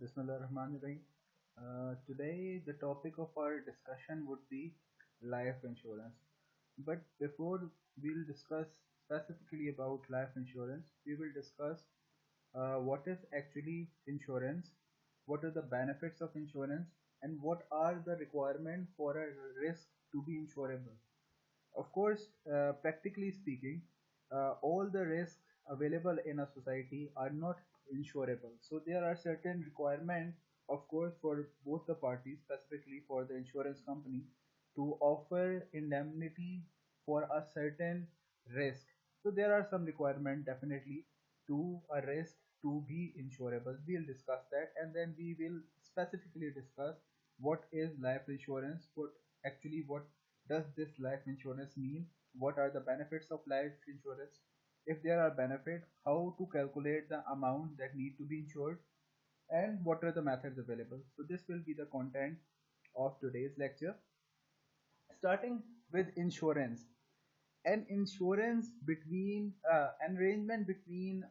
Bismillahirrahmanirrahim. Today, the topic of our discussion would be life insurance. But before we'll discuss specifically about life insurance, we will discuss what is actually insurance, what are the benefits of insurance, and what are the requirements for a risk to be insurable. Of course, practically speaking, all the risks available in a society are not insurable. So there are certain requirements, of course, for both the parties, specifically for the insurance company, to offer indemnity for a certain risk. So there are some requirements definitely to a risk to be insurable. We'll discuss that, and then we will specifically discuss what is life insurance, what does this life insurance mean, what are the benefits of life insurance, if there are benefits, how to calculate the amount that need to be insured, and what are the methods available. So this will be the content of today's lecture. Starting with insurance. An insurance between an arrangement between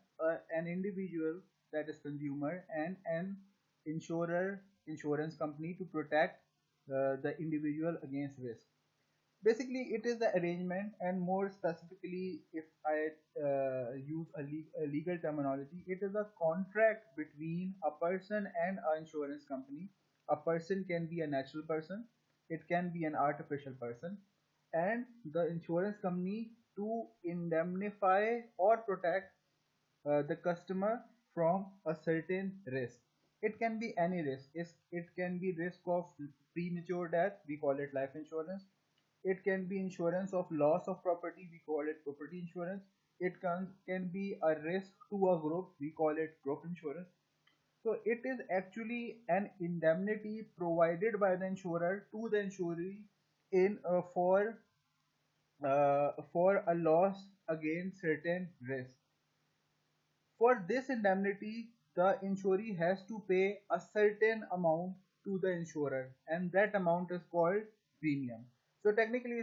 an individual, that is consumer, and an insurance company to protect the individual against risk. Basically, it is the arrangement, and more specifically, if I use a legal terminology, it is a contract between a person and an insurance company. A person can be a natural person, it can be an artificial person, and the insurance company to indemnify or protect the customer from a certain risk. It can be any risk. It can be risk of premature death, we call it life insurance. It can be insurance of loss of property, we call it property insurance. It can be a risk to a group, we call it group insurance. So it is actually an indemnity provided by the insurer to the insuree in for a loss against certain risk. For this indemnity, the insuree has to pay a certain amount to the insurer, and that amount is called premium. So, technically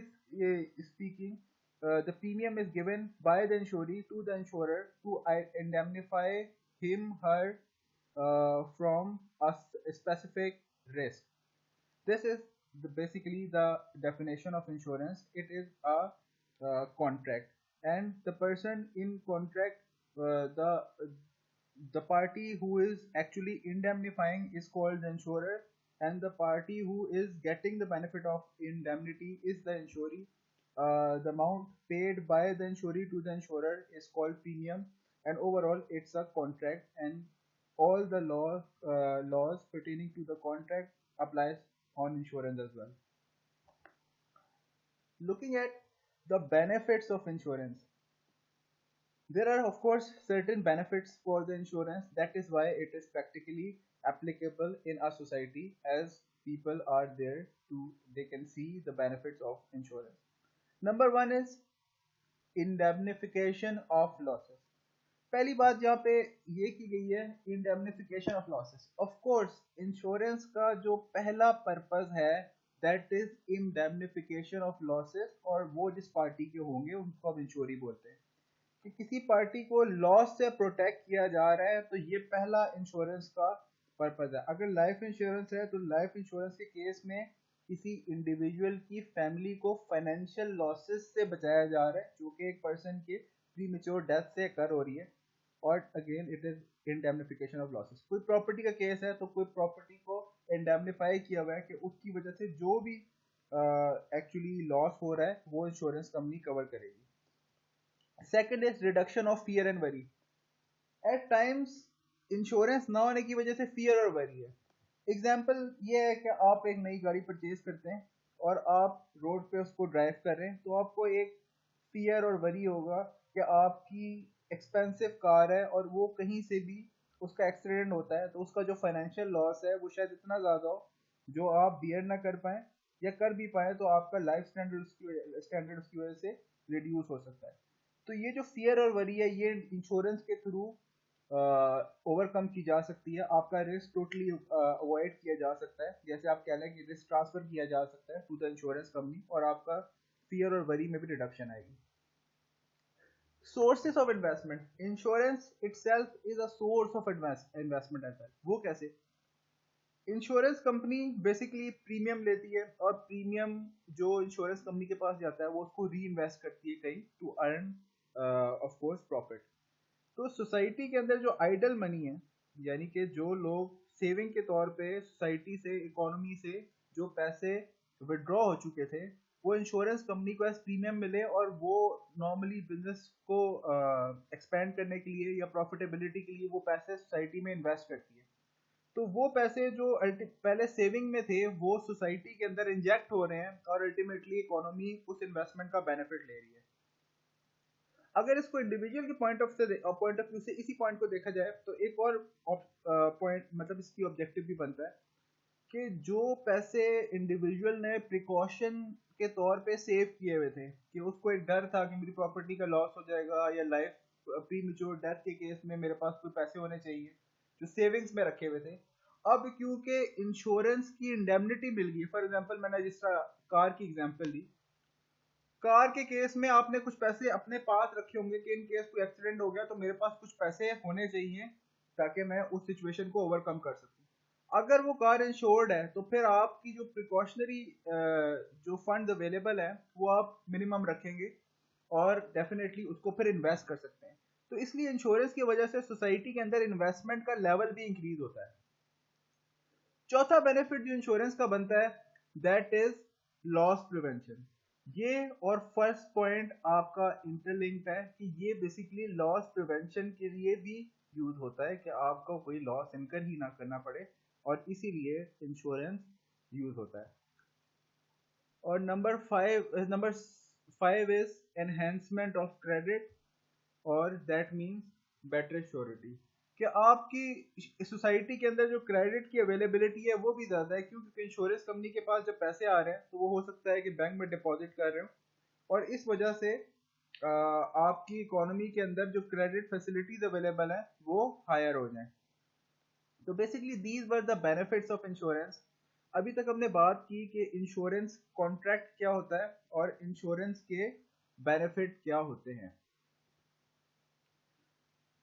speaking, the premium is given by the insuree to the insurer to indemnify him, her from a specific risk. This is basically the definition of insurance. It is a contract, and the person in contract, the party who is actually indemnifying is called the insurer, and the party who is getting the benefit of indemnity is the insuree. The amount paid by the insuree to the insurer is called premium, and overall it's a contract, and all the laws pertaining to the contract applies on insurance as well. Looking at the benefits of insurance, there are of course certain benefits for the insurance. That is why it is practically applicable in our society, as people are there to they can see the benefits of insurance. Number one is indemnification of losses. पहली बात यहाँ पे ये की गई है indemnification of losses. Of course insurance का जो पहला पर्पस है that is indemnification of losses, और वो जिस पार्टी के होंगे उनको हम इंश्योरी बोलते हैं कि किसी पार्टी को लॉस से प्रोटेक्ट किया जा रहा है, तो ये पहला इंश्योरेंस का पर्पस है. अगर लाइफ इंश्योरेंस है तो लाइफ इंश्योरेंस के केस में किसी इंडिविजुअल की फैमिली को फाइनेंशियल लॉसेस से बचाया जा रहा है जो कि एक पर्सन के प्रीमेच्योर डेथ से कर हो रही है. और again it is indemnification of losses. कोई प्रॉपर्टी का केस है तो कोई प्रॉपर्टी को इंडेमनिफाई किया हुआ है कि उसकी वजह से जो भी एक्चुअली लॉस हो रहा है वो इंश्योरेंस कंपनी कवर करेगी. Second is reduction of fear and worry. At times insurance ना होने की वजह से फियर और वरी है. एग्जाम्पल ये है कि आप एक नई गाड़ी परचेज करते हैं और आप रोड पे उसको ड्राइव कर रहे हैं, तो आपको एक फियर और वरी होगा कि आपकी एक्सपेंसिव कार है और वो कहीं से भी उसका एक्सीडेंट होता है तो उसका जो फाइनेंशियल लॉस है वो शायद इतना ज़्यादा हो जो आप बियर ना कर पाए, या कर भी पाए तो आपका लाइफ स्टैंडर्ड उसकी वजह से रिड्यूस हो सकता है. तो ये जो फियर और वरी है ये इंश्योरेंस के थ्रू ओवरकम की जा सकती है. आपका रिस्क टोटली अवॉइड किया जा सकता है. जैसे आप कह लें कि रिस्क ट्रांसफर किया जा सकता है टू द इंश्योरेंस कंपनी, और आपका फियर और वरी में भी रिडक्शन आएगी. Sources of investment. Insurance itself is a source of investment as well. वो कैसे? इंश्योरेंस कंपनी बेसिकली प्रीमियम लेती है, और प्रीमियम जो इंश्योरेंस कंपनी के पास जाता है वो उसको री इन्वेस्ट करती है कहीं to earn of course profit. तो सोसाइटी के अंदर जो आइडल मनी है, यानी कि जो लोग सेविंग के तौर पे सोसाइटी से, इकोनॉमी से जो पैसे विड्रॉ हो चुके थे, वो इंश्योरेंस कंपनी को एज प्रीमियम मिले, और वो नॉर्मली बिजनेस को एक्सपेंड करने के लिए या प्रॉफिटेबिलिटी के लिए वो पैसे सोसाइटी में इन्वेस्ट करती है। तो वो पैसे जो पहले सेविंग में थे वो सोसाइटी के अंदर इंजेक्ट हो रहे हैं, और अल्टीमेटली इकोनॉमी उस इन्वेस्टमेंट का बेनिफिट ले रही है। अगर इसको इंडिविजुअल के पॉइंट ऑफ व्यू से इसी पॉइंट को देखा जाए, तो एक और पॉइंट मतलब इसकी ऑब्जेक्टिव भी बनता है कि जो पैसे इंडिविजुअल ने प्रिकॉशन के तौर पे सेव किए हुए थे, कि उसको एक डर था कि मेरी प्रॉपर्टी का लॉस हो जाएगा या लाइफ प्री मेच्योर डेथ के केस में मेरे पास कोई पैसे होने चाहिए, जो सेविंग्स में रखे हुए थे, अब क्योंकि इंश्योरेंस की इंडेमनिटी मिल गई। फॉर एग्जांपल, मैंने जिस तरह कार की एग्जांपल दी, कार के केस में आपने कुछ पैसे अपने पास रखे होंगे कि इन केस कोई एक्सीडेंट हो गया तो मेरे पास कुछ पैसे होने चाहिए ताकि मैं उस सिचुएशन को ओवरकम कर सकूं। अगर वो कार इंश्योर्ड है तो फिर आपकी जो प्रिकॉशनरी जो फंड अवेलेबल है वो आप मिनिमम रखेंगे, और डेफिनेटली उसको फिर इन्वेस्ट कर सकते हैं। तो इसलिए इंश्योरेंस की वजह से सोसाइटी के अंदर इन्वेस्टमेंट का लेवल भी इंक्रीज होता है। चौथा बेनिफिट जो इंश्योरेंस का बनता है, दैट इज लॉस प्रिवेंशन। ये और फर्स्ट पॉइंट आपका इंटरलिंक्ड है कि ये बेसिकली लॉस प्रिवेंशन के लिए भी यूज होता है कि आपको कोई लॉस इनकर ही ना करना पड़े, और इसीलिए इंश्योरेंस यूज होता है। और number 5 is enhancement of credit, और दैट मीन्स बेटर श्योरिटी, कि आपकी सोसाइटी के अंदर जो क्रेडिट की अवेलेबिलिटी है वो भी ज़्यादा है, क्योंकि इंश्योरेंस कंपनी के पास जब पैसे आ रहे हैं तो वो हो सकता है कि बैंक में डिपॉजिट कर रहे हो, और इस वजह से आपकी इकोनॉमी के अंदर जो क्रेडिट फैसिलिटीज अवेलेबल है वो हायर हो जाएं। तो basically these were the benefits of insurance. अभी तक हमने बात की कि इंश्योरेंस कॉन्ट्रैक्ट क्या होता है और इंश्योरेंस के बेनिफिट क्या होते हैं।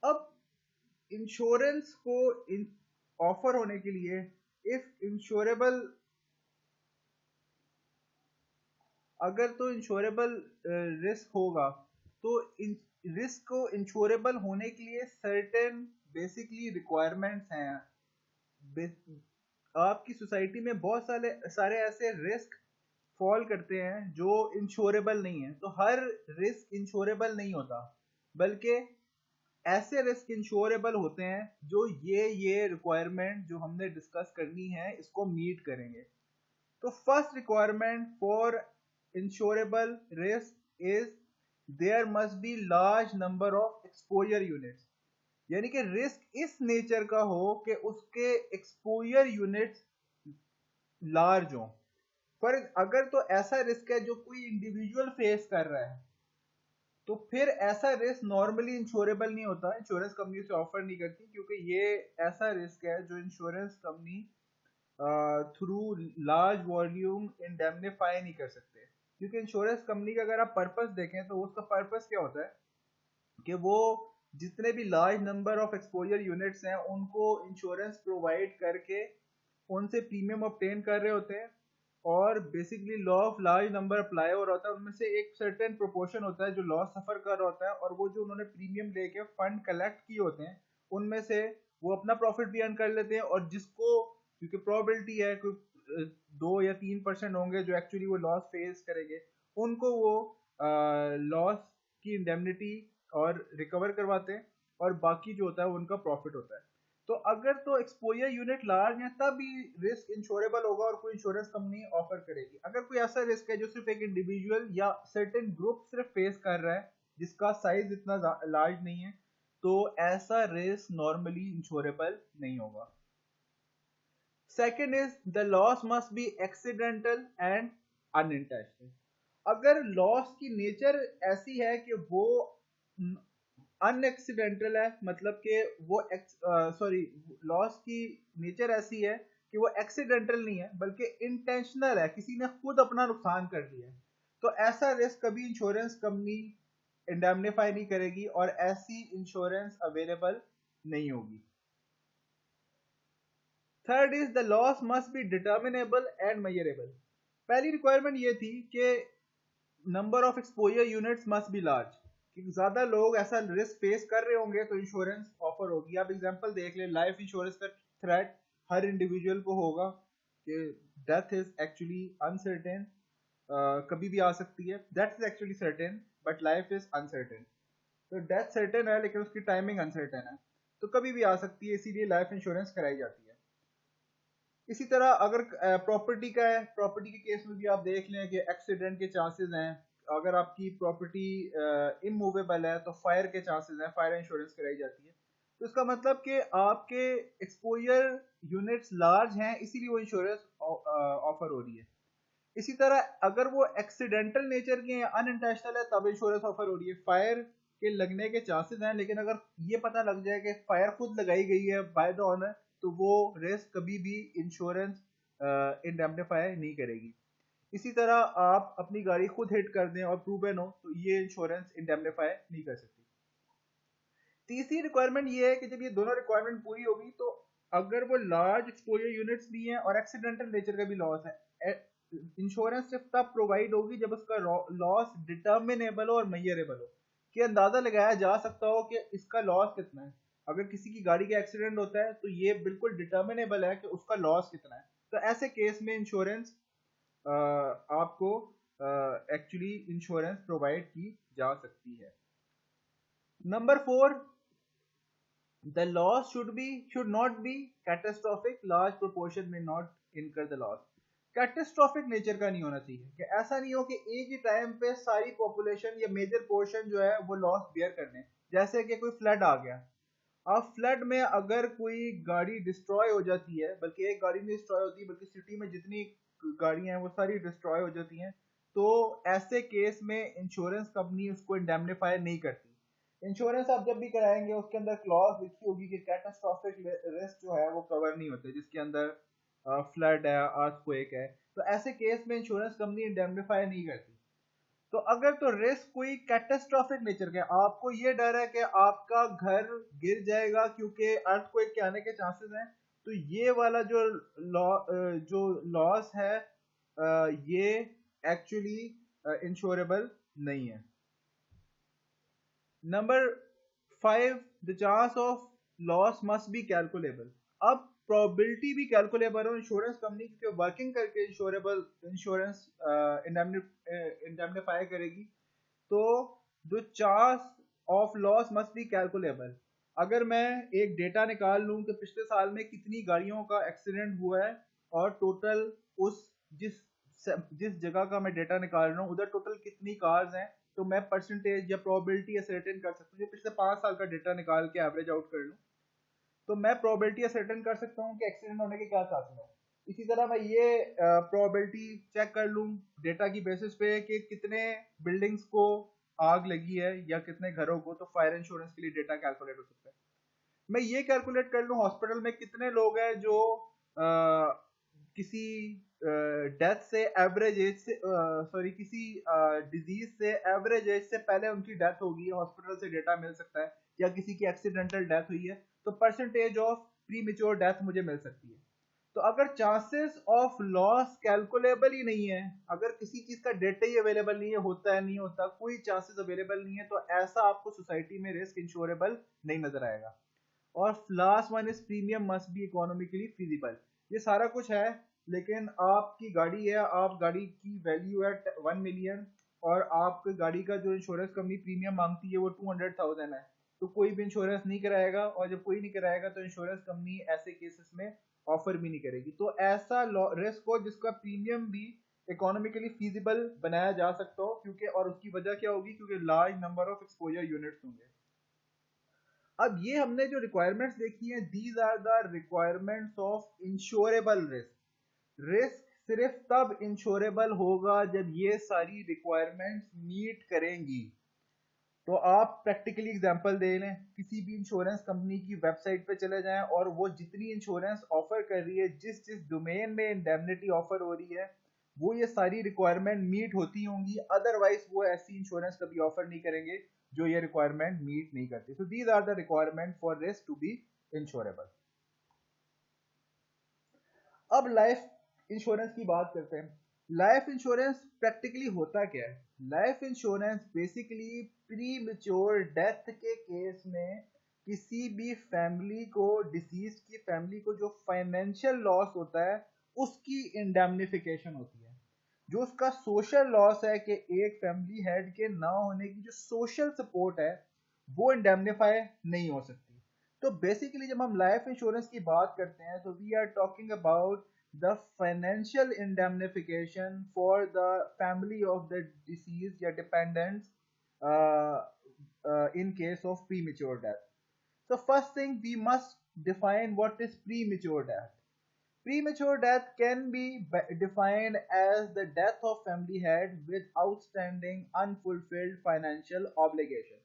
अब इंश्योरेंस को ऑफर होने के लिए, इफ इंश्योरेबल, अगर तो इंश्योरेबल रिस्क होगा, तो रिस्क को इंश्योरेबल होने के लिए सर्टेन बेसिकली रिक्वायरमेंट्स हैं। आपकी सोसाइटी में बहुत सारे ऐसे रिस्क फॉल करते हैं जो इंश्योरेबल नहीं है। तो हर रिस्क इंश्योरेबल नहीं होता, बल्कि ऐसे रिस्क इंश्योरेबल होते हैं जो ये रिक्वायरमेंट जो हमने डिस्कस करनी है इसको मीट करेंगे। तो first requirement for insurable risk is there must be large number of exposure units, यानी कि रिस्क इस नेचर का हो कि उसके एक्सपोजर यूनिट्स लार्ज हो। पर अगर तो ऐसा रिस्क है जो कोई इंडिविजुअल फेस कर रहा है, तो फिर ऐसा रिस्क नॉर्मली इंश्योरेबल नहीं होता, इंश्योरेंस कंपनी से ऑफर नहीं करती, क्योंकि ये ऐसा रिस्क है जो insurance company through large volume indemnify नहीं कर सकते। क्योंकि इंश्योरेंस कंपनी का अगर आप पर्पस देखें तो उसका पर्पस क्या होता है कि वो जितने भी large number of exposure units हैं उनको इंश्योरेंस प्रोवाइड करके उनसे प्रीमियम ऑब्टेन कर रहे होते हैं, और basically law of large number apply हो रहा होता है। उनमें से एक सर्टेन प्रोपोर्शन होता है जो लॉस सफर कर रहा होता है, और वो जो उन्होंने प्रीमियम लेके फंड कलेक्ट किए होते हैं उनमें से वो अपना प्रॉफिट भी अर्न कर लेते हैं, और जिसको, क्योंकि प्रोबेबिलिटी है कोई 2 या 3% होंगे जो एक्चुअली वो लॉस फेस करेंगे, उनको वो लॉस की इंडेमनिटी और रिकवर करवाते हैं, और बाकी जो होता है वो उनका प्रॉफिट होता है। तो अगर तो एक्सपोजर यूनिट लार्ज है तब ही रिस्क इंश्योरेबल होगा और कोई इंश्योरेंस कंपनी ऑफर करेगी। अगर कोई ऐसा रिस्क है जो सिर्फ एक इंडिविजुअल या सर्टेन ग्रुप सिर्फ फेस कर रहा है जिसका साइज इतना लार्ज नहीं है, तो ऐसा रिस्क नॉर्मली इंश्योरेबल नहीं होगा। Second is the loss must be accidental and unintentional. अगर लॉस की नेचर ऐसी है कि वो अनएक्सीडेंटल है, मतलब कि वो सॉरी, लॉस की नेचर ऐसी है कि वो एक्सीडेंटल नहीं है बल्कि इंटेंशनल है, किसी ने खुद अपना नुकसान कर लिया है, तो ऐसा रिस्क कभी इंश्योरेंस कंपनी इंडेमनीफाई नहीं करेगी और ऐसी इंश्योरेंस अवेलेबल नहीं होगी। Third is the loss must be determinable and measurable. पहली रिक्वायरमेंट ये थी कि number of exposure units must be large, कि ज्यादा लोग ऐसा रिस्क फेस कर रहे होंगे तो इंश्योरेंस ऑफर होगी। आप एग्जांपल देख ले, लाइफ इंश्योरेंस का थ्रेट हर इंडिविजुअल को होगा कि डेथ इज एक्चुअली अनसर्टेन, कभी भी आ सकती है। Death is actually certain but life is uncertain. तो डेथ सर्टेन है लेकिन उसकी टाइमिंग अनसर्टेन है, तो कभी भी आ सकती है, इसीलिए लाइफ इंश्योरेंस कराई जाती है। इसी तरह अगर प्रॉपर्टी का है, प्रॉपर्टी के केस में भी आप देख लें कि एक्सीडेंट के चांसेस हैं। अगर आपकी प्रॉपर्टी इमूवेबल है तो फायर के चांसेस हैं, फायर इंश्योरेंस कराई जाती है। तो इसका मतलब कि आपके एक्सपोजर यूनिट्स लार्ज हैं, इसीलिए वो इंश्योरेंस ऑफर हो रही है। इसी तरह अगर वो एक्सीडेंटल नेचर के हैं, अनइंटेंशनल है, तब इंश्योरेंस ऑफर हो रही है। फायर के लगने के चांसेस हैं, लेकिन अगर ये पता लग जाए कि फायर खुद लगाई गई है बाय द ऑनर, तो वो रिस्क कभी भी इंश्योरेंस इंडेमनिफाई नहीं करेगी। इसी तरह आप अपनी गाड़ी खुद हिट कर दें और प्रूवन हो, तो ये इंश्योरेंस इंडेमनिफाई नहीं कर सकती। तीसरी रिक्वायरमेंट ये है कि जब ये दोनों रिक्वायरमेंट पूरी होगी, तो अगर वो लार्ज एक्सपोजर यूनिट्स भी हैं और एक्सीडेंटल नेचर का भी लॉस है, इंश्योरेंस सिर्फ तब प्रोवाइड होगी जब उसका लॉस डिटर्मिनेबल हो और मेजरेबल हो, कि अंदाजा लगाया जा सकता हो कि इसका लॉस कितना है। अगर किसी की गाड़ी का एक्सीडेंट होता है तो ये बिल्कुल डिटर्मिनेबल है कि उसका लॉस कितना है। तो ऐसे केस में इंश्योरेंस आपको एक्चुअली इंश्योरेंस प्रोवाइड की जा सकती है। Number 4, the loss should not be catastrophic. Large proportion may not incur the loss. Catastrophic nature का नहीं होना चाहिए, कि ऐसा नहीं हो कि एक ही टाइम पे सारी पॉपुलेशन या मेजर पोर्शन जो है वो लॉस बेयर करने। जैसे कि कोई फ्लड आ गया, अब फ्लड में अगर कोई गाड़ी डिस्ट्रॉय हो जाती है, बल्कि एक गाड़ी नहीं डिस्ट्रॉय होती बल्कि सिटी में जितनी गाड़ियां हैं वो सारी डिस्ट्रॉय हो जाती हैं, तो ऐसे केस में इंश्योरेंस कंपनी उसको इंडेमनिफाई नहीं करती। इंश्योरेंस आप जब भी कराएंगे उसके अंदर क्लॉज लिखी होगी कि कैटास्ट्रॉफिक रिस्क जो है वो कवर नहीं होते, जिसके अंदर फ्लड है, अर्थक्वेक है। तो ऐसे केस में इंश्योरेंस कंपनी इंडेमनिफाई नहीं करती। तो अगर तो रिस्क कोई कैटास्ट्रॉफिक नेचर का, आपको ये डर है कि आपका घर गिर जाएगा क्योंकि अर्थक्वेक के आने के चांसेस हैं, तो ये वाला जो लॉस है ये एक्चुअली इंश्योरेबल नहीं है। Number 5, the chance of loss must be calculable. अब प्रोबेबिलिटी भी कैलकुलेबल हो इंश्योरेंस कंपनी के वर्किंग करके इंश्योरेंस इंडेमनिफाई करेगी, तो the chance of loss must be calculable. अगर मैं एक डेटा निकाल लूं कि पिछले साल में कितनी गाड़ियों का एक्सीडेंट हुआ है और टोटल उस जिस जिस जगह का मैं डेटा निकाल रहा हूँ उधर टोटल कितनी कार्स हैं, तो मैं परसेंटेज या प्रोबेबिलिटी असर्टेन कर सकता हूँ। पिछले 5 साल का डेटा निकाल के एवरेज आउट कर लूँ, तो मैं प्रोबेबिलिटी असर्टेन कर सकता हूँ कि एक्सीडेंट होने के क्या चांसेस हैं। इसी तरह मैं ये प्रोबेबिलिटी चेक कर लूँ डेटा की बेसिस पे कि कितने बिल्डिंग्स को आग लगी है या कितने घरों को, तो फायर इंश्योरेंस के लिए डेटा कैलकुलेट हो सकता है। मैं ये कैलकुलेट कर लूँ हॉस्पिटल में कितने लोग हैं जो किसी डेथ से एवरेज एज से सॉरी किसी डिजीज से एवरेज एज से पहले उनकी डेथ होगी, हॉस्पिटल से डेटा मिल सकता है। या किसी की एक्सीडेंटल डेथ हुई है तो परसेंटेज ऑफ प्रीमेच्योर डेथ मुझे मिल सकती है। तो अगर चांसेस ऑफ लॉस कैलकुलेबल ही नहीं है, अगर किसी चीज का डेटा ही अवेलेबल नहीं है, होता है नहीं होता, कोई चांसेस अवेलेबल नहीं है, तो ऐसा आपको सोसाइटी में रिस्क इंश्योरेबल नहीं नजर आएगा। और last one is premium must be economically feasible. ये सारा कुछ है, लेकिन आपकी गाड़ी है, आप गाड़ी की वैल्यू है 1 मिलियन, और आपकी गाड़ी का जो इंश्योरेंस कंपनी प्रीमियम मांगती है वो 200,000 है, तो कोई भी इंश्योरेंस नहीं कराएगा। और जब कोई नहीं कराएगा तो इंश्योरेंस कंपनी ऐसे केसेस में ऑफर भी नहीं करेगी। तो ऐसा रिस्क हो जिसका प्रीमियम भी इकोनॉमिकली फीजिबल बनाया जा सकता हो, क्योंकि और उसकी वजह क्या होगी, क्योंकि large number of exposure units होंगे। अब ये हमने जो रिक्वायरमेंट्स देखी हैं, these are the requirements of insurable risk. Risk सिर्फ तब इंश्योरेबल होगा जब ये सारी रिक्वायरमेंट्स मीट करेंगी। तो आप प्रैक्टिकली एग्जांपल दे लें, किसी भी इंश्योरेंस कंपनी की वेबसाइट पे चले जाएं और वो जितनी इंश्योरेंस ऑफर कर रही है, जिस जिस डोमेन में इंडेमनिटी ऑफर हो रही है, वो ये सारी रिक्वायरमेंट मीट होती होंगी, अदरवाइज वो ऐसी इंश्योरेंस कभी ऑफर नहीं करेंगे जो ये रिक्वायरमेंट मीट नहीं करती। So these are the requirement for risk to be insurable. अब लाइफ इंश्योरेंस की बात करते हैं। लाइफ इंश्योरेंस प्रैक्टिकली होता क्या है? Life insurance basically pre mature death के केस में किसी भी फैमिली को, डिसीज की फैमिली को जो फाइनेंशियल लॉस होता है उसकी इंडेमनिफिकेशन होती है। जो उसका सोशल लॉस है कि एक फैमिली हेड के ना होने की जो सोशल सपोर्ट है वो इंडेमनीफाई नहीं हो सकती। तो बेसिकली जब हम लाइफ इंश्योरेंस की बात करते हैं तो we are talking about the financial indemnification for the family of the deceased या dependents in case of premature death. So first thing we must define what is premature death. Premature death can be defined as the death of family head with outstanding unfulfilled financial obligation.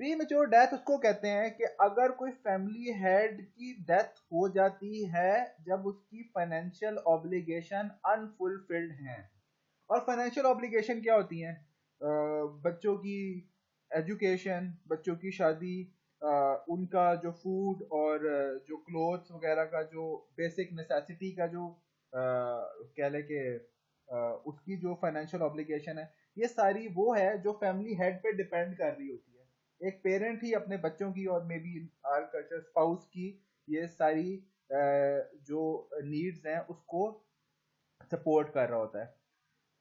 Premature death उसको कहते हैं कि अगर कोई family head की death हो जाती है जब उसकी फाइनेंशियल ऑब्लिगेशन अनफुलफिल्ड हैं। और फाइनेंशियल ऑब्लिगेशन क्या होती हैं? बच्चों की एजुकेशन, बच्चों की शादी, उनका जो फूड और जो क्लोथ्स वगैरह का जो बेसिक नेसेसिटी का जो कह लें कि उसकी जो फाइनेंशियल ऑब्लिगेशन है, ये सारी वो है जो फैमिली हेड पे डिपेंड कर रही होती है। एक पेरेंट ही अपने बच्चों की और may be our culture spouse की ये सारी जो नीड्स हैं उसको सपोर्ट कर रहा होता है।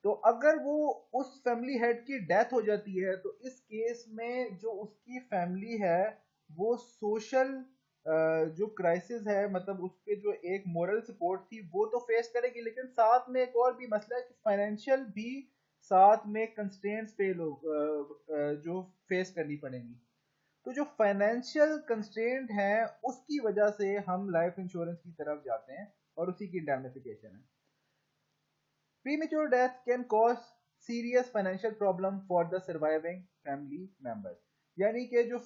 तो अगर वो उस फैमिली हेड की डेथ हो जाती है तो इस केस में जो उसकी फैमिली है वो सोशल जो क्राइसिस है, मतलब उसके जो एक मोरल सपोर्ट थी वो तो फेस करेगी, लेकिन साथ में एक और भी मसला है कि फाइनेंशियल भी साथ में कंस्ट्रेंट्स फेल हो जो फेस करनी पड़ेंगी। तो जो फाइनेंशियल कंस्ट्रेंट है उसकी वजह से हम लाइफ इंश्योरेंस की तरफ जाते हैं और उसी की इंडेमनिफिकेशन है। Premature death can cause serious financial problem for the surviving family members. यानी कि जो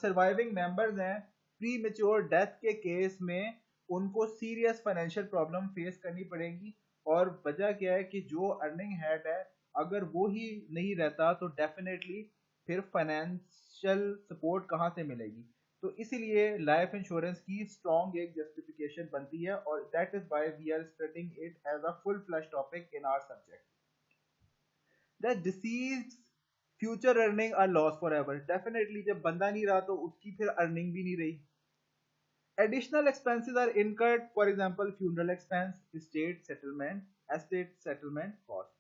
सर्वाइविंग मेंबर्स हैं प्री मेच्योर डेथ के केस में उनको सीरियस फाइनेंशियल प्रॉब्लम फेस करनी पड़ेगी। और वजह क्या है कि जो अर्निंग हेड है अगर वो ही नहीं रहता तो डेफिनेटली फिर फाइनेंशियल सपोर्ट कहाँ से मिलेगी। तो इसीलिए लाइफ इंश्योरेंस की स्ट्रॉन्ग एक जस्टिफिकेशन बनती है और that is why we are studying it as a full flash topic in our subject. The deceased future earning are loss forever. Definitely जब बंदा नहीं रहा तो उसकी फिर अर्निंग भी नहीं रही। Additional expenses are incurred, for example funeral expense, estate settlement cost.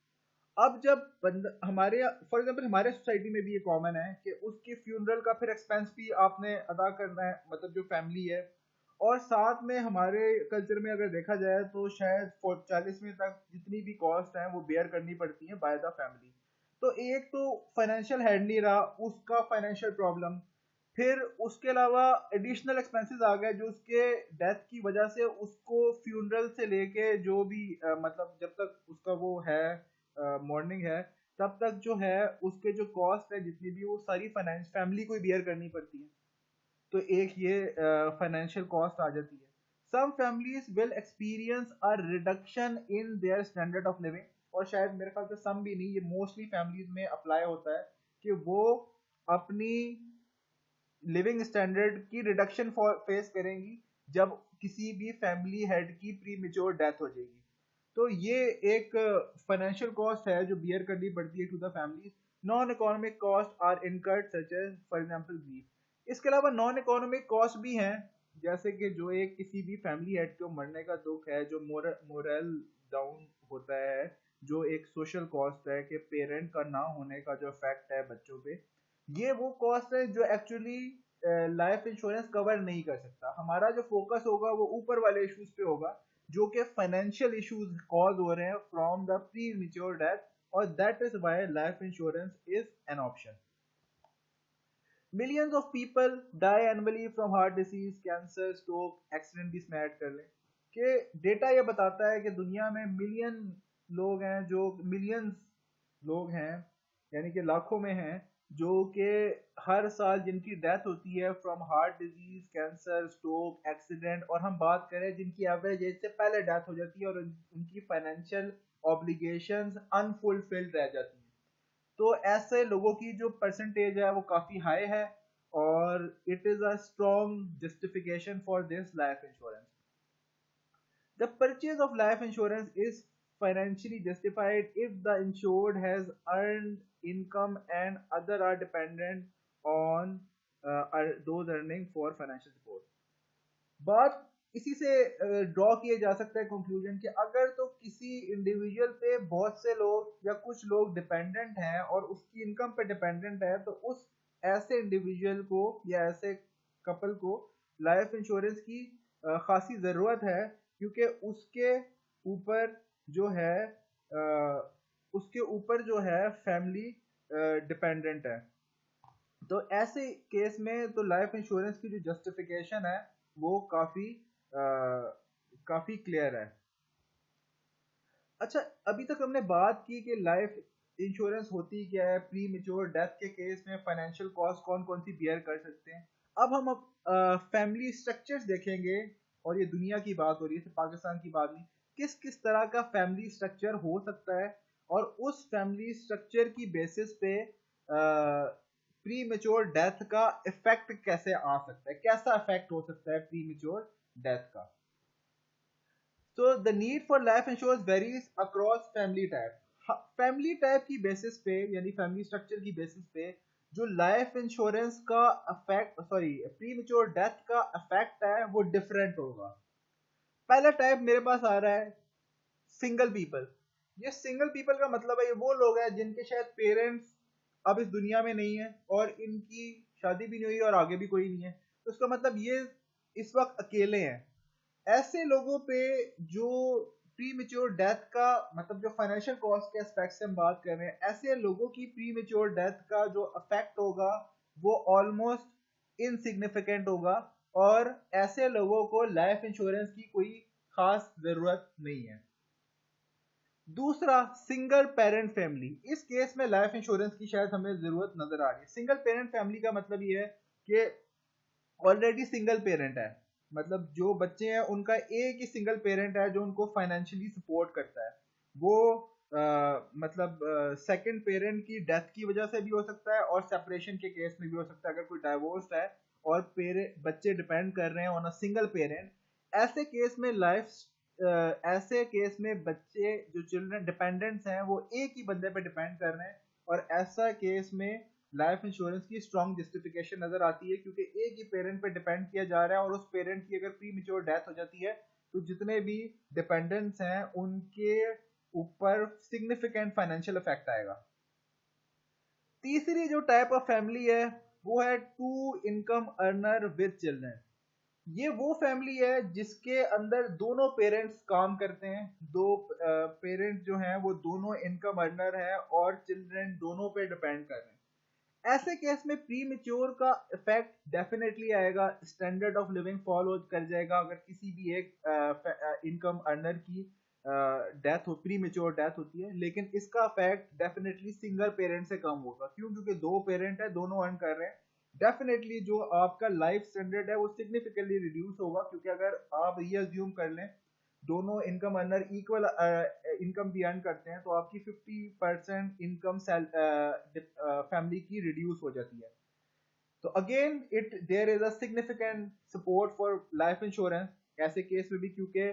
अब जब हमारे फॉर एग्जांपल हमारे सोसाइटी में भी ये कॉमन है कि उसके फ्यूनरल का फिर एक्सपेंस भी आपने अदा करना है, मतलब जो फैमिली है। और साथ में हमारे कल्चर में अगर देखा जाए तो शायद 40वें तक जितनी भी कॉस्ट है वो बेयर करनी पड़ती है बाय द फैमिली। तो एक तो फाइनेंशियल हेड नहीं रहा, उसका फाइनेंशियल प्रॉब्लम, फिर उसके अलावा एडिशनल एक्सपेंसेस आ गए जो उसके डेथ की वजह से उसको फ्यूनरल से लेके जो भी मतलब जब तक उसका वो है मॉर्निंग है तब तक जो है उसके जो कॉस्ट है जितनी भी वो सारी फाइनेंस फैमिली को ही बियर करनी पड़ती है। तो एक ये फाइनेंशियल कॉस्ट आ जाती है। Some families will experience a reduction in their standard of living. और शायद मेरे ख्याल से सम भी नहीं, ये मोस्टली फैमिलीज में अप्लाई होता है कि वो अपनी लिविंग स्टैंडर्ड की रिडक्शन फेस करेंगी जब किसी भी फैमिली हेड की प्री मेच्योर डेथ हो जाएगी। तो ये एक फाइनेंशियल कॉस्ट है जो बियर करनी पड़ती है to the family. Non economic cost are incurred such as for example grief. इसके अलावा नॉन इकोनॉमिक कॉस्ट भी हैं, जैसे कि जो एक किसी भी फैमिली हेड को मरने का दुख है, जो मोरल डाउन होता है, जो एक सोशल कॉस्ट है कि पेरेंट का ना होने का जो इफेक्ट है बच्चों पे, ये वो कॉस्ट है जो एक्चुअली लाइफ इंश्योरेंस कवर नहीं कर सकता। हमारा जो फोकस होगा वो ऊपर वाले इश्यूज पे होगा जो कि फाइनेंशियल इश्यूज कॉज हो रहे हैं from the premature death, और that is why life insurance is an option. Millions of people die annually from heart disease, cancer, stroke, accident भी इसमें ऐड कर लें कि डेटा ये बताता है कि दुनिया में मिलियन लोग हैं, जो मिलियंस लोग हैं यानी कि लाखों में हैं, जो कि हर साल जिनकी डेथ होती है from heart disease, cancer, stroke, accident. और हम बात करें जिनकी एवरेज एज से पहले डेथ हो जाती है और उनकी फाइनेंशियल ऑब्लिगेशंस अनफुलफिल्ड रह जाती हैं। तो ऐसे लोगों की जो परसेंटेज है वो काफी हाई है और it is a strong justification for this life insurance. The purchase of life insurance is financially justified if the insured has earned income and other are dependent on those earning for financial support. बात इसी से draw किया जा सकता है conclusion कि अगर तो किसी इंडिविजुअल पे बहुत से लोग या कुछ लोग डिपेंडेंट हैं और उसकी इनकम पे डिपेंडेंट है, तो उस ऐसे इंडिविजुअल को या ऐसे कपल को लाइफ इंश्योरेंस की खासी ज़रूरत है, क्योंकि ऊपर जो है उसके ऊपर जो है फैमिली डिपेंडेंट है। तो ऐसे केस में तो लाइफ इंश्योरेंस की जो जस्टिफिकेशन है वो काफी क्लियर है। अच्छा, अभी तक हमने बात की कि लाइफ इंश्योरेंस होती क्या है, प्री मेच्योर डेथ के केस में फाइनेंशियल कॉस्ट कौन कौन सी बियर कर सकते हैं। अब हम फैमिली स्ट्रक्चर्स देखेंगे, और ये दुनिया की बात हो रही है, पाकिस्तान की बात नहीं, किस किस तरह का फैमिली स्ट्रक्चर हो सकता है और उस फैमिली स्ट्रक्चर की बेसिस पे प्री मेच्योर डेथ का इफेक्ट कैसे आ सकता है, कैसा इफेक्ट हो सकता है प्री मेच्योर डेथ का। So the need for life insurance varies across family type. Family type की बेसिस पे यानी फैमिली स्ट्रक्चर की बेसिस पे जो लाइफ इंश्योरेंस का इफेक्ट प्री मेच्योर डेथ का इफेक्ट है वो डिफरेंट होगा। पहला टाइप मेरे पास आ रहा है सिंगल पीपल। ये सिंगल पीपल का मतलब है ये वो लोग हैं जिनके शायद पेरेंट्स अब इस दुनिया में नहीं है और इनकी शादी भी नहीं हुई और आगे भी कोई नहीं है, तो उसका मतलब ये इस वक्त अकेले हैं। ऐसे लोगों पे जो प्री मेच्योर डेथ का मतलब जो फाइनेंशियल कॉस्ट के एस्पेक्ट से हम बात कर रहे हैं, ऐसे लोगों की प्री मेच्योर डेथ का जो इफेक्ट होगा वो ऑलमोस्ट इनसिग्निफिकेंट होगा, और ऐसे लोगों को लाइफ इंश्योरेंस की कोई खास जरूरत नहीं है। दूसरा, सिंगल पेरेंट फैमिली। इस केस में लाइफ इंश्योरेंस की शायद हमें जरूरत नजर आ रही है। सिंगल पेरेंट फैमिली का मतलब ये है कि ऑलरेडी सिंगल पेरेंट है, मतलब जो बच्चे हैं उनका एक ही सिंगल पेरेंट है जो उनको फाइनेंशियली सपोर्ट करता है। वो मतलब सेकंड पेरेंट की डेथ की वजह से भी हो सकता है और सेपरेशन के केस में भी हो सकता है। अगर कोई डाइवोर्स है और बच्चे डिपेंड कर रहे हैं ऑन अ सिंगल पेरेंट, ऐसे केस में ऐसे केस में बच्चे जो चिल्ड्रन डिपेंडेंट्स हैं वो एक ही बंदे पे डिपेंड कर रहे हैं, और ऐसा केस में लाइफ इंश्योरेंस की स्ट्रॉन्ग जस्टिफिकेशन नजर आती है, क्योंकि एक ही पेरेंट पे डिपेंड किया जा रहा है और उस पेरेंट की अगर प्री मेच्योर डेथ हो जाती है तो जितने भी डिपेंडेंट्स हैं उनके ऊपर सिग्निफिकेंट फाइनेंशियल इफेक्ट आएगा। तीसरी जो टाइप ऑफ फैमिली है वो है two income earner with children. ये वो फैमिली है जिसके अंदर दोनों पेरेंट्स काम करते हैं, दो पेरेंट्स जो हैं वो दोनों इनकम अर्नर हैं और चिल्ड्रन दोनों पे डिपेंड कर रहे हैं। ऐसे केस में प्री मेच्योर का इफेक्ट डेफिनेटली आएगा, स्टैंडर्ड ऑफ लिविंग फॉलो कर जाएगा अगर किसी भी एक इनकम अर्नर की डेथ हो, प्री मेच्योर डेथ होती है। लेकिन इसका इफेक्ट डेफिनेटली सिंगल पेरेंट से कम होगा, क्यों? क्योंकि दो पेरेंट है, दोनों अर्न कर रहे हैं। डेफिनेटली जो आपका लाइफ स्टैंडर्ड है वो सिग्निफिकेंटली रिड्यूस होगा, क्योंकि अगर आप ये अज्यूम कर लें दोनों इनकम अर्नर इक्वल इनकम भी अर्न करते हैं तो आपकी 50% इनकम फैमिली की रिड्यूस हो जाती है। तो again there is a significant support for life insurance ऐसे केस में भी, क्योंकि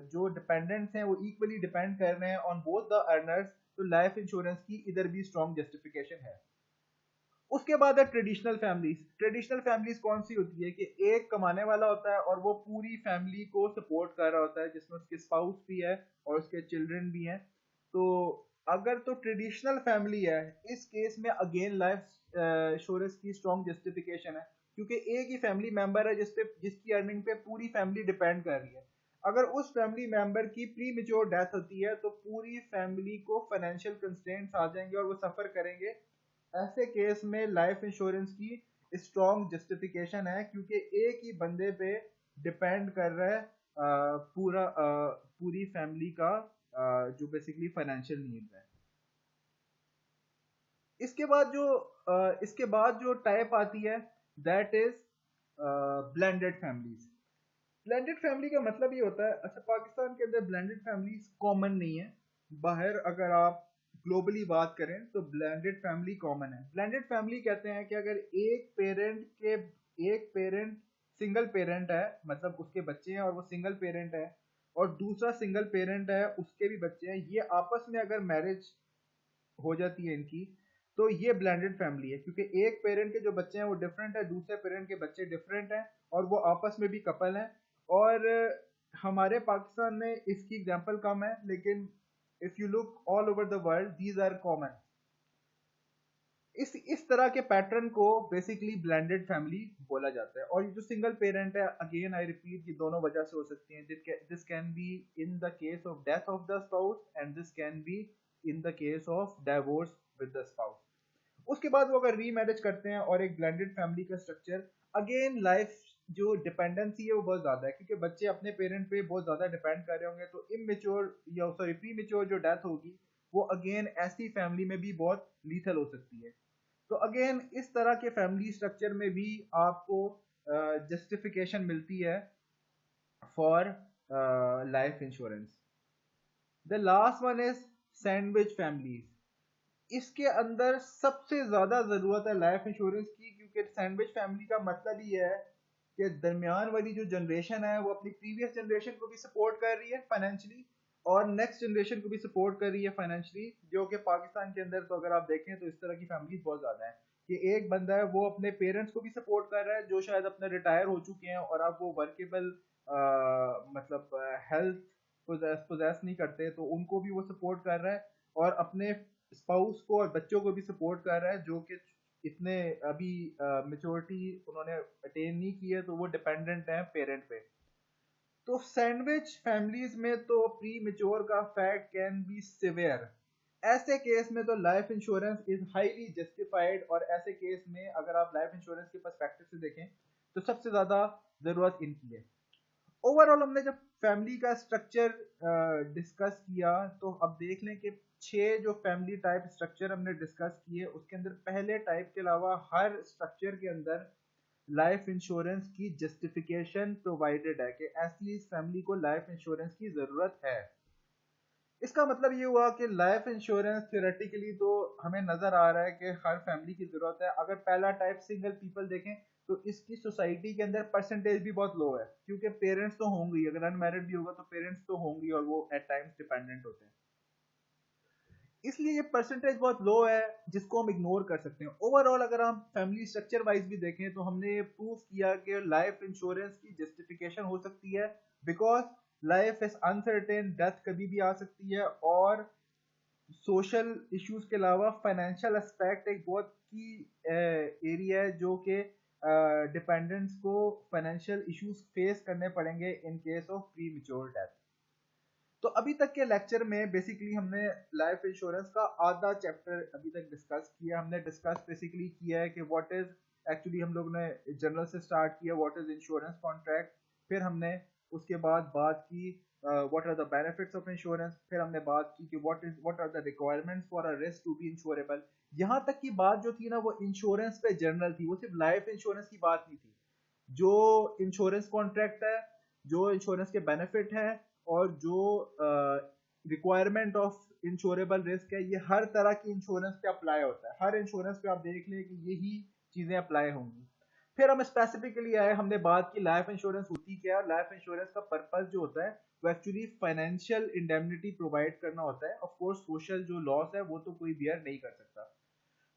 जो डिपेंडेंट्स हैं वो इक्वली डिपेंड कर रहे हैं ऑन बोथ द अर्नर्स, तो लाइफ इंश्योरेंस की इधर भी स्ट्रॉन्ग जस्टिफिकेशन है। उसके बाद है ट्रेडिशनल फैमिलीज। ट्रेडिशनल फैमिलीज कौन सी होती है कि एक कमाने वाला होता है और वो पूरी फैमिली को सपोर्ट कर रहा होता है, जिसमें उसके स्पाउस भी है और उसके चिल्ड्रन भी हैं। तो अगर तो ट्रेडिशनल फैमिली है, इस केस में अगेन लाइफ इंश्योरेंस की स्ट्रॉन्ग जस्टिफिकेशन है, क्योंकि एक ही फैमिली मेंबर है जिसकी अर्निंग पे पूरी फैमिली डिपेंड कर रही है। अगर उस फैमिली मेंबर की प्री मेच्योर डेथ होती है तो पूरी फैमिली को फाइनेंशियल कंस्ट्रेंट्स आ जाएंगे और वो सफर करेंगे। ऐसे केस में लाइफ इंश्योरेंस की स्ट्रॉन्ग जस्टिफिकेशन है, क्योंकि एक ही बंदे पे डिपेंड कर रहा है पूरी फैमिली का जो बेसिकली फाइनेंशियल नीड है। इसके बाद जो टाइप आती है that is blended families. Blended family का मतलब ये होता है, अच्छा पाकिस्तान के अंदर ब्लेंडेड फैमिलीज कॉमन नहीं है, बाहर अगर आप ग्लोबली बात करें तो ब्लेंडेड फैमिली कॉमन है। ब्लेंडेड फैमिली कहते हैं कि अगर एक पेरेंट सिंगल पेरेंट है, मतलब उसके बच्चे हैं और वो सिंगल पेरेंट है, और दूसरा सिंगल पेरेंट है, उसके भी बच्चे हैं, ये आपस में अगर मैरिज हो जाती है इनकी, तो ये ब्लेंडेड फैमिली है, क्योंकि एक पेरेंट के जो बच्चे हैं वो डिफरेंट है, दूसरे पेरेंट के बच्चे डिफरेंट हैं, और वो आपस में भी कपल हैं। और हमारे पाकिस्तान में इसकी एग्जांपल कम है, लेकिन if you look all over the world these are common. इस तरह के पैटर्न को बेसिकली ब्लेंडेड फैमिली बोला जाता है। और ये जो सिंगल पेरेंट है, अगेन आई रिपीट, ये दोनों वजह से हो सकती हैं। This can be in the case of death of the spouse, and this can be in the case of divorce with the spouse. उसके बाद वो अगर रीमैरिज करते हैं और एक ब्लेंडेड फैमिली का स्ट्रक्चर, अगेन लाइफ जो डिपेंडेंसी है वो बहुत ज्यादा है, क्योंकि बच्चे अपने पेरेंट पे बहुत ज्यादा डिपेंड कर रहे होंगे, तो इमेच्योर या सॉरी प्री मेच्योर जो डेथ होगी वो अगेन ऐसी फैमिली में भी बहुत लीथल हो सकती है। तो अगेन इस तरह के फैमिली स्ट्रक्चर में भी आपको जस्टिफिकेशन मिलती है for life insurance. The last one is sandwich families. इसके अंदर सबसे ज्यादा जरूरत है लाइफ इंश्योरेंस की, क्योंकि सैंडविच फैमिली का मतलब ही है कि दरमियान वाली जो जनरेशन है वो अपनी प्रीवियस जनरेशन को भी सपोर्ट कर रही है फाइनेंशियली, और नेक्स्ट जनरेशन को भी सपोर्ट कर रही है फाइनेंशियली, जो कि पाकिस्तान के अंदर तो अगर आप देखें तो इस तरह की फैमिली बहुत ज्यादा है कि एक बंदा है वो अपने पेरेंट्स को भी सपोर्ट कर रहा है जो शायद अपने रिटायर हो चुके हैं, और अब वो वर्केबल मतलब हेल्थ पोजेस नहीं करते, तो उनको भी वो सपोर्ट कर रहा है, और अपने स्पाउस को और बच्चों को भी सपोर्ट कर रहा है जो कि इतने अभी मेच्योरिटी उन्होंने अटेन नहीं की है, तो वो डिपेंडेंट है पेरेंट पे। तो सैंडविच फैमिलीज में तो प्री मेच्योर का फैक्ट कैन बी सिवियर। ऐसे केस में तो life insurance is highly justified, और ऐसे केस में अगर आप लाइफ इंश्योरेंस के पर्सपेक्टिव से देखें तो सबसे ज्यादा जरूरत इनकी है। ओवरऑल हमने जब फैमिली का स्ट्रक्चर डिस्कस किया, तो अब देख लें कि 6 जो फैमिली टाइप स्ट्रक्चर हमने डिस्कस किए, उसके अंदर पहले टाइप के अलावा हर स्ट्रक्चर के अंदर लाइफ इंश्योरेंस की जस्टिफिकेशन प्रोवाइडेड है कि ऐसी इस फैमिली को लाइफ इंश्योरेंस की जरूरत है। इसका मतलब ये हुआ कि लाइफ इंश्योरेंस थियोरेटिकली तो हमें नजर आ रहा है कि हर फैमिली की जरूरत है। अगर पहला टाइप सिंगल पीपल देखें तो इसकी सोसाइटी के अंदर परसेंटेज भी बहुत लो है, क्योंकि पेरेंट्स तो होंगे, अगर अनमैरिड भी होगा तो पेरेंट्स तो होंगे, और वो एट टाइम्स डिपेंडेंट होते हैं, इसलिए ये परसेंटेज बहुत लो है जिसको हम इग्नोर कर सकते हैं। ओवरऑल अगर हम फैमिली स्ट्रक्चर वाइज भी देखें तो हमने प्रूव किया कि लाइफ इंश्योरेंस की जस्टिफिकेशन हो सकती है, because life is uncertain, death कभी भी आ सकती है, और सोशल इश्यूज के अलावा फाइनेंशियल एस्पेक्ट एक बहुत की एरिया है जो कि डिपेंडेंट्स को फाइनेंशियल इश्यूज फेस करने पड़ेंगे in case of pre mature death. तो अभी तक के लेक्चर में बेसिकली हमने लाइफ इंश्योरेंस का आधा चैप्टर अभी तक डिस्कस किया। हमने डिस्कस बेसिकली किया है कि व्हाट इज, एक्चुअली हम लोग ने जनरल से स्टार्ट किया, व्हाट इज इंश्योरेंस कॉन्ट्रैक्ट, फिर हमने उसके बाद बात की what are the benefits of insurance, फिर हमने बात की कि what are the requirements for a risk to be insurable. यहाँ तक की बात जो थी ना वो इंश्योरेंस पे जनरल थी, वो सिर्फ लाइफ इंश्योरेंस की बात नहीं थी। जो इंश्योरेंस कॉन्ट्रैक्ट है, जो इंश्योरेंस के बेनिफिट है, और जो रिक्वायरमेंट ऑफ इंश्योरेबल रिस्क है, ये हर तरह की इंश्योरेंस पे अप्लाई होता है। हर इंश्योरेंस पे आप देख लें कि यही चीजें अप्लाई होंगी। फिर हम स्पेसिफिकली आए, हमने बात की लाइफ इंश्योरेंस होती क्या है। लाइफ इंश्योरेंस का पर्पस जो होता है वो एक्चुअली फाइनेंशियल इंडेमनिटी प्रोवाइड करना होता है। ऑफ कोर्स सोशल जो लॉस है वो तो कोई बियर नहीं कर सकता।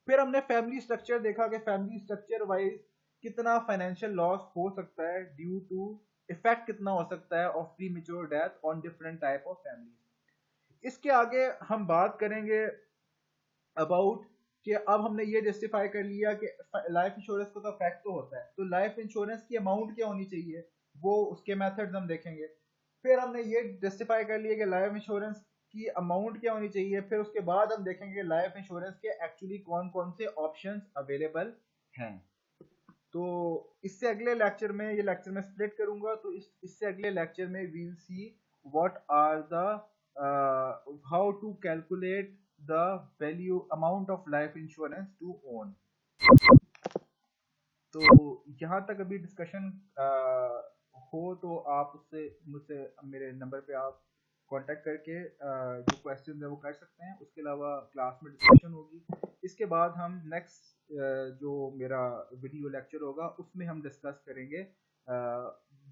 फिर हमने फैमिली स्ट्रक्चर देखा कि फैमिली स्ट्रक्चर वाइज कितना फाइनेंशियल लॉस हो सकता है ड्यू टू इफेक्ट कितना हो सकता है of pre mature death on different type of family. इसके आगे हम बात करेंगे अबाउट कि अब हमने ये जस्टिफाई कर लिया कि लाइफ इंश्योरेंस को तो फैक्ट तो होता है, तो लाइफ इंश्योरेंस की अमाउंट क्या होनी चाहिए, वो उसके मेथड्स हम देखेंगे। फिर हमने ये जस्टिफाई कर लिया कि लाइफ इंश्योरेंस की अमाउंट क्या होनी चाहिए, फिर उसके बाद हम देखेंगे लाइफ इंश्योरेंस के एक्चुअली कौन कौन से ऑप्शंस अवेलेबल हैं। तो इससे अगले लेक्चर में, ये लेक्चर में स्प्लिट करूंगा, तो इससे अगले लेक्चर में we'll see what are the how to calculate the value amount of life insurance to own. तो यहाँ तक अभी डिस्कशन हो तो आप उससे मुझसे मेरे नंबर पे आप कांटेक्ट करके जो क्वेश्चन है वो कर सकते हैं। उसके अलावा क्लास में डिस्कशन होगी। इसके बाद हम नेक्स्ट जो मेरा वीडियो लेक्चर होगा उसमें हम डिस्कस करेंगे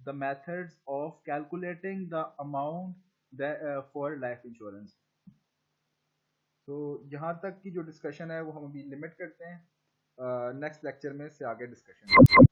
the methods of calculating the amount for life insurance. तो यहाँ तक की जो डिस्कशन है वो हम अभी लिमिट करते हैं, नेक्स्ट लेक्चर में इससे आगे डिस्कशन